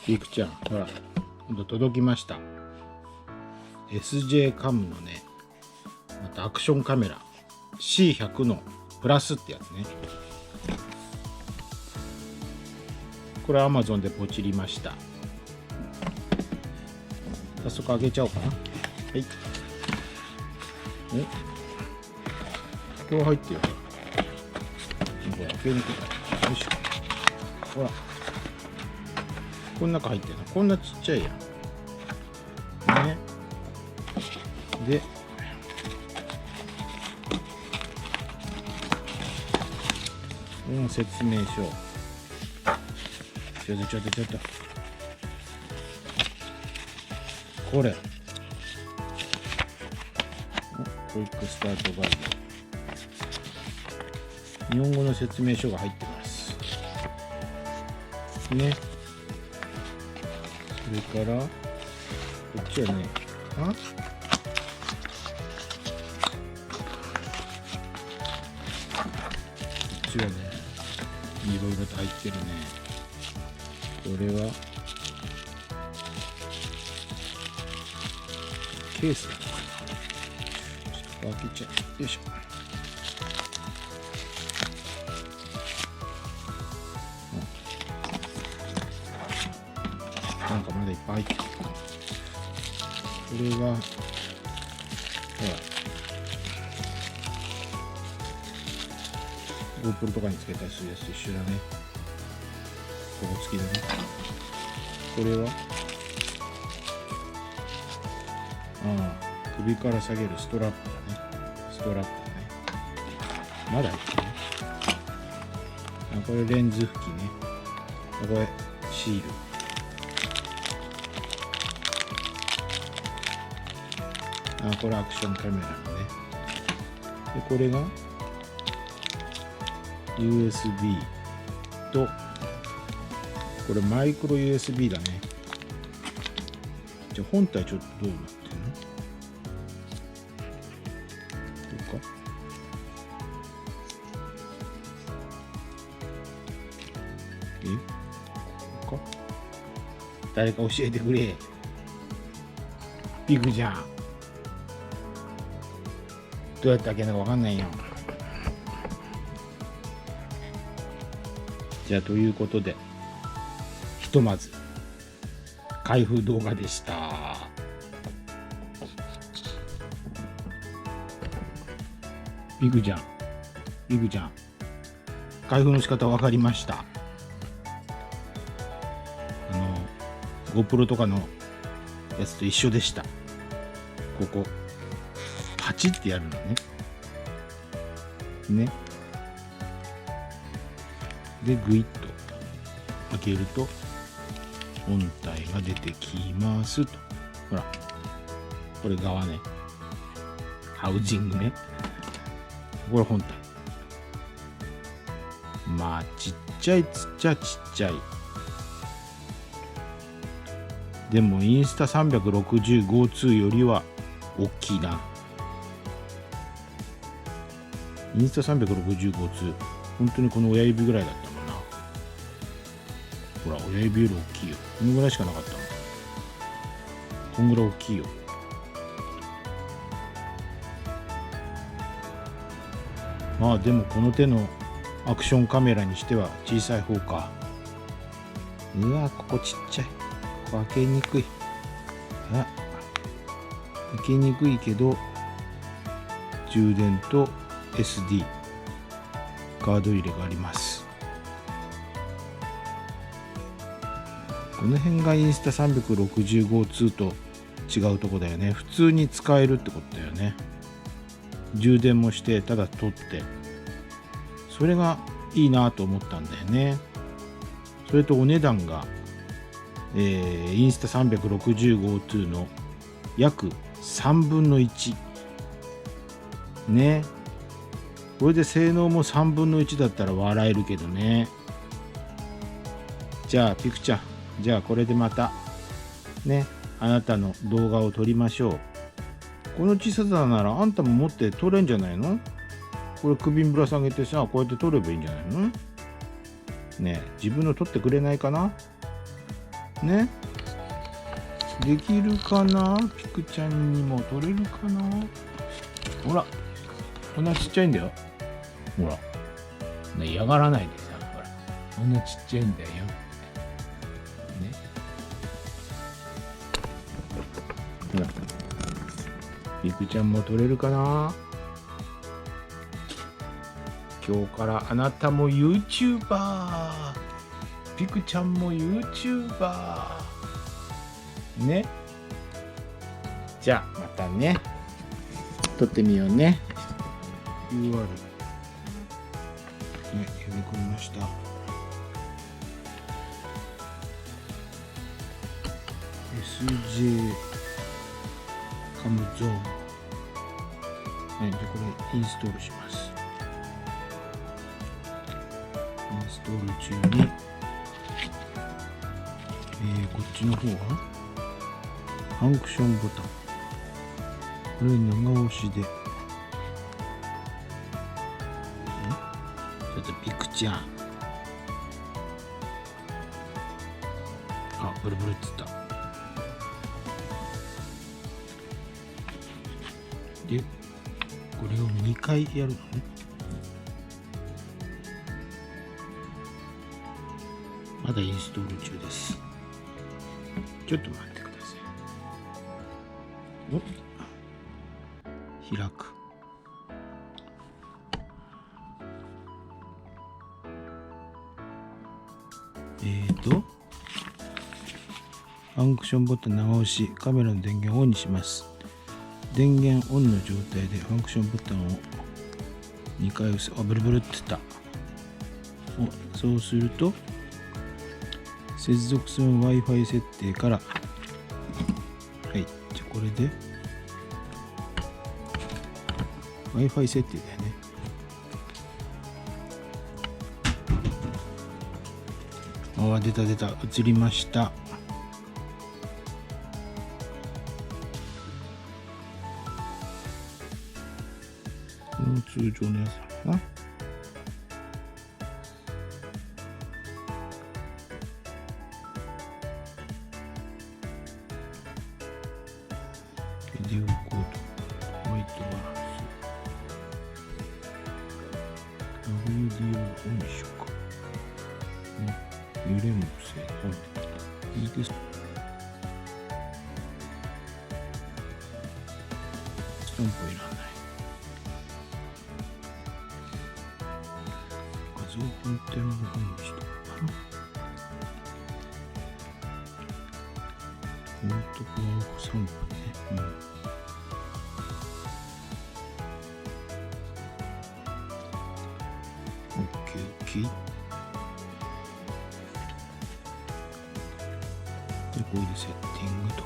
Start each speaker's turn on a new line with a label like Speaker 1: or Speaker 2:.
Speaker 1: ピクちゃん、ほら、今度届きました。SJ カムのね、またアクションカメラ C100 のプラスってやつね。これ Amazon でポチりました。早速開けちゃおうかな。はい。今日入ってよ。これ開けにくい。よいしょ。ほら。この中入ってるの。こんなちっちゃいやん。ね。で、説明書。ちょっと。これ。クイックスタートガイド。日本語の説明書が入ってます。ね。それから、こっちはね、こっちはね、いろいろと入ってるね。これは、ケースだな。ちょっと開けちゃう。よいしょ。なんかまだいっぱい入ってる。これは、ほら、GoPro とかにつけたりするやつと一緒だね。ここ付きだね。これは、首から下げるストラップだね。まだ入ってるね。これレンズ拭きね。これシール。これアクションカメラのね。で、これが USB と、これマイクロ USB だね。じゃあ本体ちょっとどうなってるの？どうか？こうか？誰か教えてくれ。ピクじゃん。どうやって開けるのかわかんないよ。じゃあということで、ひとまず開封動画でした。ピグちゃん、開封の仕方分かりました。GoPro とかのやつと一緒でした。ここパチってやるのね。で、グイッと開けると本体が出てきますと。ほら、これ側ね。ハウジングね。これ本体。まあ、ちっちゃいつっちゃちっちゃい。でも、インスタ 360GO2 よりは大きいな。インスタ 360GO2。本当にこの親指ぐらいだったもんな。ほら、親指より大きいよ。このぐらいしかなかったの。こんぐらい大きいよ。まあでもこの手のアクションカメラにしては小さい方か。うわ、ここちっちゃい。ここ開けにくい。開けにくいけど、充電と SD。カード入れがあります。この辺がインスタ 360GO2 と違うとこだよね。普通に使えるってことだよね。充電もしてただ取って、それがいいなと思ったんだよね。それとお値段が、インスタ 360GO2 の約3分の1ね。これで性能も3分の1だったら笑えるけどね。じゃあピクちゃん、じゃあこれでまたね、あなたの動画を撮りましょう。この小ささならあんたも持って撮れんじゃないの？これ首にぶら下げてさ、こうやって撮ればいいんじゃないの？ねえ、自分の撮ってくれないかな？ね。できるかな？ピクちゃんにも取れるかな？ほら、こんなちっちゃいんだよ。ほら。ね、嫌がらないでさ、ほら。こんなちっちゃいんだよ。ね。ほら。ピクちゃんも取れるかな？今日からあなたも YouTuber。ピクちゃんも YouTuber。ね。じゃあまたね。撮ってみようね。UR。ね、読み込みました。SJ カムゾーン。はい、じゃあこれインストールします。インストール中に、こっちの方はファンクションボタン。これ長押しで。ちょっとピクちゃん。あ、ブルブルって言った。で、これを2回やるのね。まだインストール中です。ちょっと待ってください。お、開く。ファンクションボタン長押し、カメラの電源をオンにします。電源オンの状態でファンクションボタンを2回押す。あ、ブルブルって言った。そうすると、接続する Wi-Fi 設定から、はい、じゃあこれで Wi-Fi 設定だよね。あ、出た、映りました。この通常のやつだな。ビデオコード、ホワイトバランス、WDO オンにしようか。揺れもせオン。続けスタンプいらない。画像コンテンもオンにしとこうかな。オートコアサンプルね。OK。で、これでセッティングと。